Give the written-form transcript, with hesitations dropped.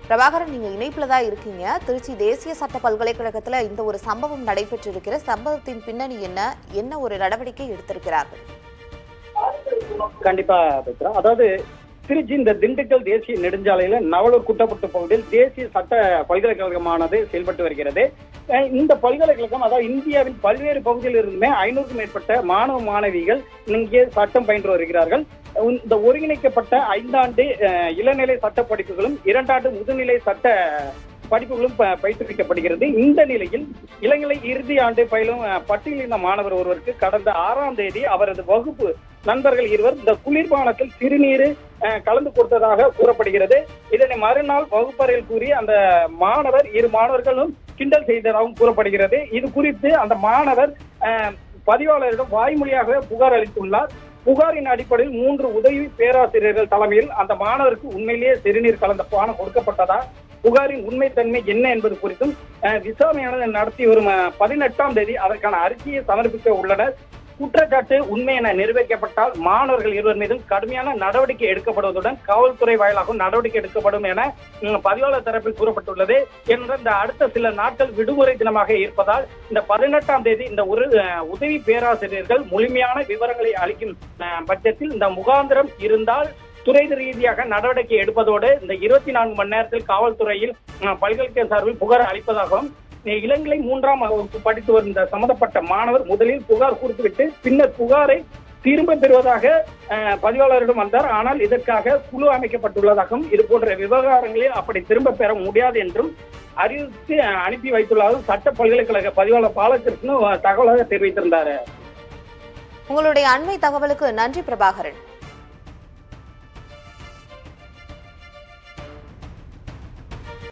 பிரபாகரன், நீங்க இணைப்புல தான் இருக்கீங்க. திருச்சி தேசிய சட்ட பல்கலைக்கழகத்துல இந்த ஒரு சம்பவம் நடைபெற்றிருக்கிற சம்பவத்தின் பின்னணி என்ன, என்ன ஒரு நடவடிக்கை எடுத்திருக்கிறார்கள்? கண்டிப்பா பெற்றா. அதாவது திருச்சி இந்த திண்டுக்கல் தேசிய நெடுஞ்சாலையில நவலூர் குட்டப்பட்டு பகுதியில் தேசிய சட்ட பல்கலைக்கழகமானது செயல்பட்டு வருகிறது. இந்த பல்கலைக்கழகம் அதாவது இந்தியாவின் பல்வேறு பகுதியில் இருந்துமே 500க்கும் மேற்பட்ட மாணவ மாணவிகள் இங்கே சட்டம் பயின்று வருகிறார்கள். இந்த ஒருங்கிணைக்கப்பட்ட 5 ஆண்டு இளநிலை சட்ட படிப்புகளும் 2 ஆண்டு முதுநிலை சட்ட படிப்புகளும் பயிற்றுவிக்கப்படுகிறது. இந்த நிலையில் இளநிலை இறுதி ஆண்டு பயிலும் பட்டியலின மாணவர் ஒருவருக்கு கடந்த 6ஆம் தேதி அவரது வகுப்பு நண்பர்கள் இருவர் இந்த குளிர்பானத்தில் சிறுநீர் கலந்து கொடுத்ததாக கூறப்படுகிறது. இதனை மறுநாள் வகுப்பறையில் கூறி அந்த மாணவர் 2 மாணவர்களும் கிண்டல் செய்ததாகவும் கூறப்படுகிறது. இது குறித்து அந்த மாணவர் பதிவாளரிடம் வாய்மொழியாக புகார் அளித்துள்ளார். புகாரின் அடிப்படையில் 3 உதவி பேராசிரியர்கள் தலைமையில் அந்த மாணவருக்கு உண்மையிலேயே சிறுநீர் கலந்த பானம் கொடுக்கப்பட்டதா, புகாரின் உண்மைத்தன்மை என்ன என்பது குறித்தும் விசாரணையானது நடத்தி வரும் 18ஆம் தேதி அதற்கான அறிக்கையை சமர்ப்பிக்க உள்ளனர். குற்றச்சாட்டு உண்மை என நிரூபிக்கப்பட்டால் மாணவர்கள் இருவர் மீதும் கடுமையான நடவடிக்கை எடுக்கப்படுவதுடன் காவல்துறை வாயிலாகவும் நடவடிக்கை எடுக்கப்படும் என பதிவாளர் தரப்பில் கூறப்பட்டுள்ளது. என்ற இந்த அடுத்த சில நாட்கள் விடுமுறை தினமாக இருப்பதால் இந்த 18ஆம் தேதி இந்த ஒரு உதவி பேராசிரியர்கள் முழுமையான விவரங்களை அளிக்கும் பட்சத்தில் இந்த முகாந்திரம் இருந்தால் துறை ரீதியாக நடவடிக்கை எடுப்பதோடு இந்த 24 மணி நேரத்தில் காவல்துறையில் பல்கலைக்கழக சார்பில் புகார் அளிப்பதாகவும் இளநிலை 3ஆம் வகுப்பு படித்து வரும் இந்த சம்பந்தப்பட்ட மாணவர் முதலில் புகார் கொடுத்துவிட்டு பின்னர் புகாரை திரும்ப பெறுவதாக பதிவாளரிடம் வந்தார். ஆனால் இதற்காக குழு அமைக்கப்பட்டுள்ளதாகவும் இது போன்ற விவகாரங்களில் அப்படி திரும்ப பெற முடியாது என்றும் அறிவித்து அனுப்பி வைத்துள்ளதாகவும் சட்ட பல்கலைக்கழக பதிவாளர் பாலகிருஷ்ணன் தகவலாக தெரிவித்திருந்தார். உங்களுடைய அண்மை தகவலுக்கு நன்றி பிரபாகரன்.